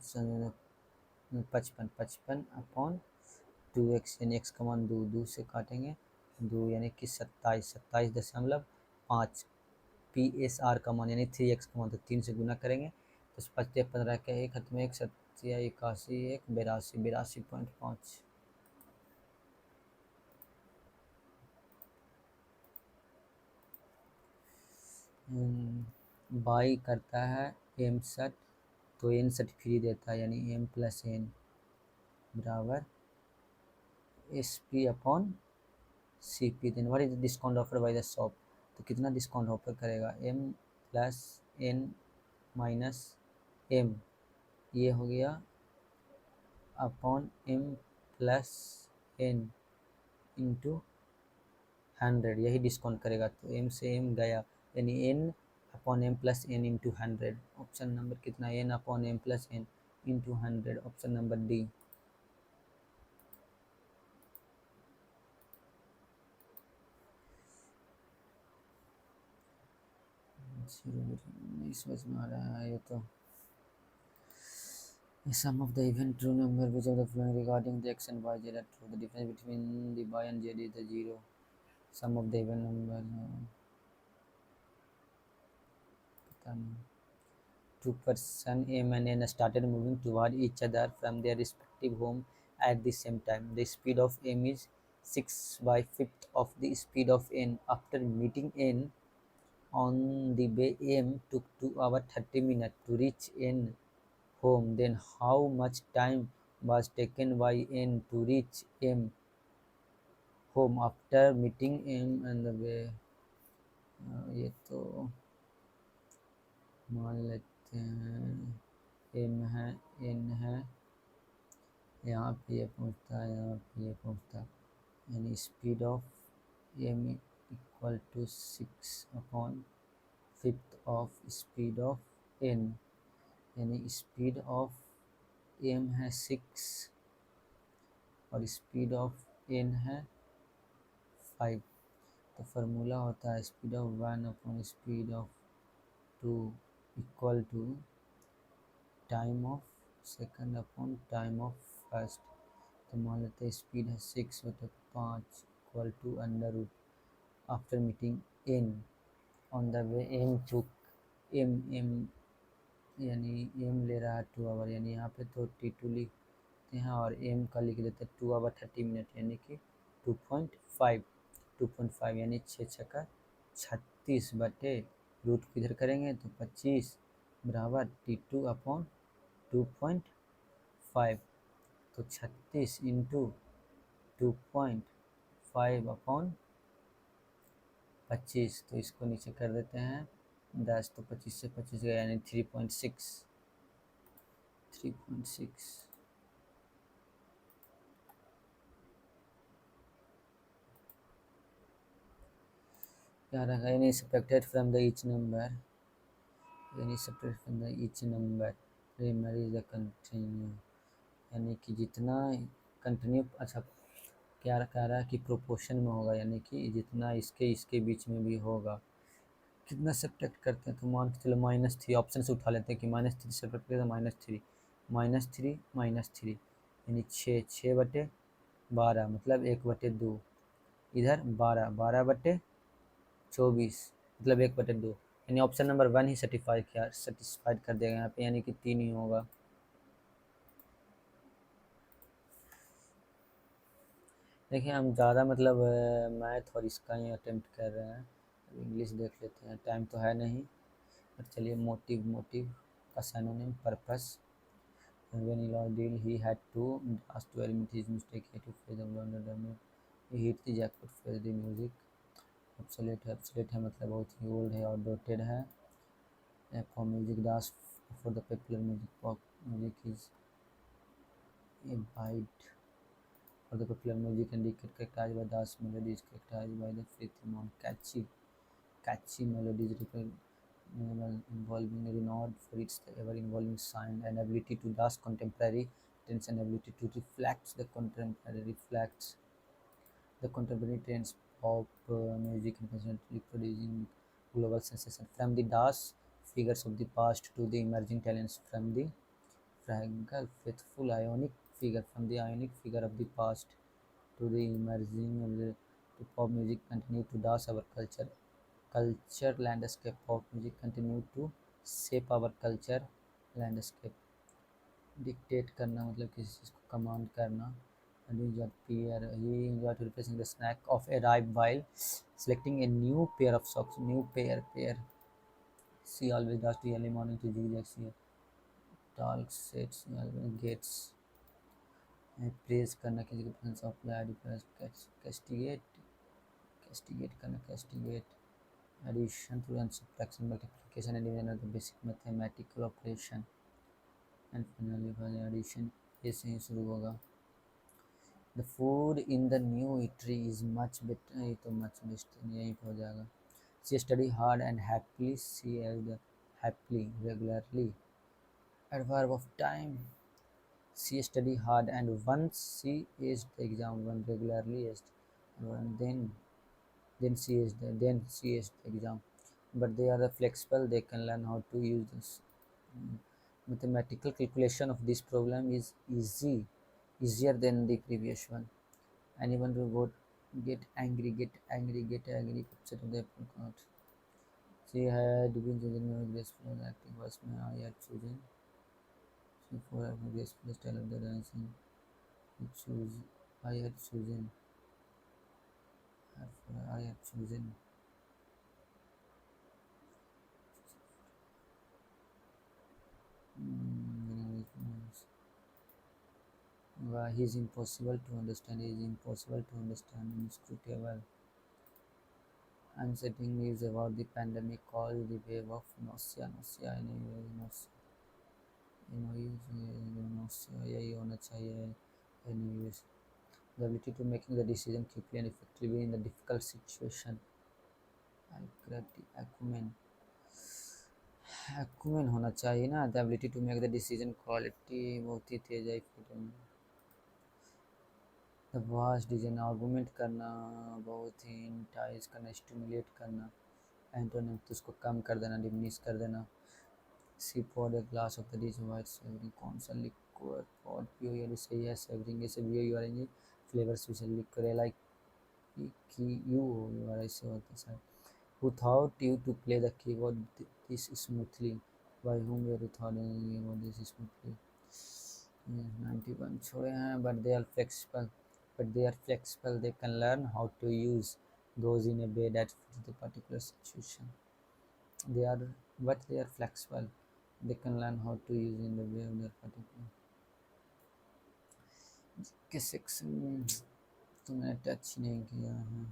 55/2x, यानी x का मान 2 से काटेंगे, 2 यानी कि 27.5। PSR का मान यानी 3x का मान तो 3 से गुना करेंगे तो 55 15 का 1 हाथ में 1, 7 81 1 82, 82.5। बाई करता है m सेट, तो n सेट फ्री देता है, यानी m + n बराबर SP/CP। Then what is discount offer by the shop, तो कितना डिस्काउंट ऑफर करेगा, m + n - m, ये हो गया m + n × 100, यही डिस्काउंट करेगा। तो m से m गया, यानी n/m + n × 100। ऑप्शन नंबर कितना, n/m + n × 100, option number D. नहीं समझ में आ रहा है ये तो। Sum of the even true number which of the following regarding the x and y z are true. The difference between the y and z is the 0. Sum of the even number, पता नहीं। Two person M and N started moving toward each other from their respective home at the same time. The speed of M is 6/5 of the speed of N. After meeting N on the way, M took 2 hours 30 minutes to reach N home. Then how much time was taken by N to reach M home after meeting M on the way? ये तो मान लेते हैं M है, N है, यहाँ पे ये पहुँचता है, यहाँ पे ये पहुँचता है, यानी speed of M = 6/5 of speed of N, यानी स्पीड ऑफ M है 6 और स्पीड ऑफ N है 5। तो फार्मूला होता है स्पीड ऑफ 1/स्पीड of 2 = time of second upon time of first. तो मान लेते हैं स्पीड है 6/5 = under root after meeting N on the way M to M यानी M ले रहा है 2 आवर, यानी यहाँ पे तो T2 लिख सकते हैं, और एम का लिख देते हैं 2 आवर 30 मिनट, यानी कि 2.5 यानी 6×6 = 36 रूट को इधर करेंगे तो 25 बराबर T2/2.5, तो 36 इंटू 2.5/25, तो इसको नीचे कर देते हैं 10, तो 25 से 25 गया यानी 3.6 क्या रखा, यानी subtracted from the each number, यानी subtracted from the each number remember is the continue, यानी कि जितना कंटिन्यू, अच्छा क्या कह रहा है कि प्रोपोर्शन में होगा, यानी कि जितना इसके बीच में भी होगा। कितना सब्ट्रैक्ट करते हैं, तो मान के चलो -3, ऑप्शन से उठा लेते हैं कि -3 सब्ट्रैक्ट करें तो -3 यानी 6/12 मतलब 1/2, इधर 12/24 मतलब 1/2, यानी ऑप्शन नंबर 1 ही सेटिस्फाइड कर देगा यहाँ पे, यानी कि 3 ही होगा। देखिए हम ज़्यादा मतलब मैथ और इसका ही अटेम्प्ट कर रहे हैं, इंग्लिश देख लेते हैं, टाइम तो है नहीं, पर चलिए मोटिव का synonym purpose, when he lost deal he had to ask to admit his mistake, he had to face the blunder, he hit the jackpot, face the music, obsolete है मतलब बहुत ही ओल्ड है, आउटडेटेड है, for music das for the popular music, pop music is a bite for the popular music indicated characterized by das melodies characterized by the rhythm on catchy melodies involving renowned for its ever-evolving sound and ability to dance contemporary trends and ability to reflect the contemporary trends, pop music and constantly producing global sensation. From the dance figures of the past to the emerging talents, from the fragile, faithful, ionic figure of the past to the emerging of the to pop music continue to dance our culture landscape. Pop music continue to shape our culture landscape. Dictate करना मतलब किसी चीज़ को command करना, and he enjoyed replacing the snack of a ripe while selecting a new pair of socks. New pair. She always does to early morning to zigzag. She talks, sets, always gets. Praise करना किसी को presence of castigate करना castigate addition through and subtraction multiplication and division of the basic mathematical operation and finally addition, ये से ही शुरू होगा। The food in the new eatery is much better, ये तो मच बेस्ट यहीं पर हो जाएगा। She study hard and happily, she as the happily regularly adverb of time, she study hard and once she aced the exam, one regularly aced, and then she aced the exam, but they are flexible, they can learn how to use this. Mathematical calculation of this problem is easier than the previous one. Anyone who get angry upset of the apple cart. She had been chosen graceful and acting was my I had chosen. For a graceful style of the dancing, choose I had chosen. I had chosen. Why he is impossible to understand. He is impossible to understand. Inscrutable. Unsettling news about the pandemic called the wave of nausea. Nausea यही होना चाहिए। Anyways, the ability to making the decision quickly and effectively in the difficult situation. acumen होना चाहिए ना, the ability to make the decision, quality बहुत ही तेज है फिर। the vast decision, argument करना, बहुत ही इंटाइज करना, स्टिमुलेट करना, एंटोनिम तो उसको कम कर देना, डिमिनिश कर देना। She poured a glass of the dish white savoring, कौन सा लिक्विड पॉड पियो, यानी सही है सेवरिंग, ऐसे भी you orange flavour special liquid like कि यू ऐसे होता है सर। Who taught you to play the keyboard this smoothly? By whom were you taught this smoothly? 91 छोड़े हैं, but they are flexible. They can learn how to use those in a way that fits the particular situation. They are, but they are flexible. They can learn how to use in the way of their particular. किस section तो मैंने touch नहीं किया है.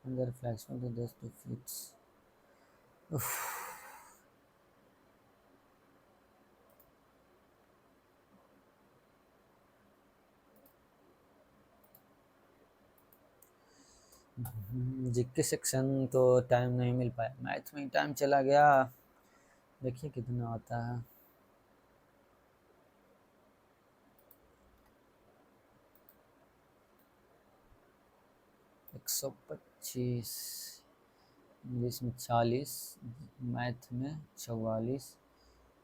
And they are flexible to those to fits. GK section तो time नहीं मिल पाया, math में टाइम चला गया. देखिए कितना आता है. 125, इंग्लिश में 40, मैथ में 44,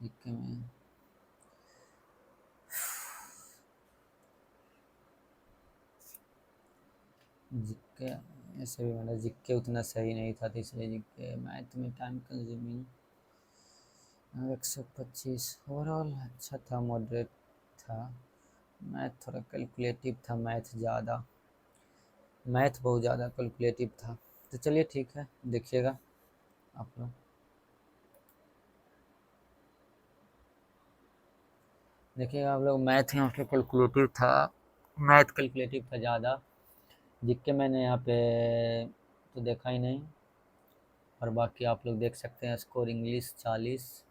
जीके में जीके ऐसे भी मतलब जीके उतना सही नहीं था, तो इसलिए जीके मैथ में टाइम कंज्यूमिंग. 125 ओवरऑल अच्छा था, मॉडरेट था. मैथ थोड़ा कैलकुलेटिव था, मैथ बहुत ज़्यादा कैलकुलेटिव था. तो चलिए ठीक है, देखिएगा आप लोग. देखिएगा आप लोग, मैथ यहाँ पे कैलकुलेटिव था ज़्यादा. जीके मैंने यहाँ पे तो देखा ही नहीं. और बाकी आप लोग देख सकते हैं score. English 40,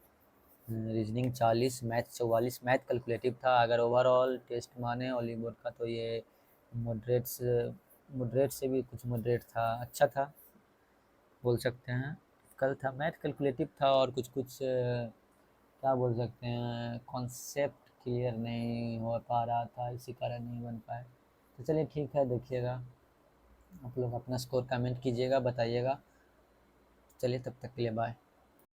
reasoning 40, math 44. Math calculative था. अगर ओवरऑल टेस्ट माने ओली बोर्ड का तो ये मॉडरेट से भी कुछ मॉडरेट था, अच्छा था बोल सकते हैं. कल था मैथ कैलकुलेटिव था, और कुछ क्या बोल सकते हैं, कॉन्सेप्ट क्लियर नहीं हो पा रहा था, इसी कारण नहीं बन पाए. तो चलिए ठीक है, देखिएगा आप लोग अपना स्कोर कमेंट कीजिएगा, बताइएगा. चलिए तब तक के लिए बाय.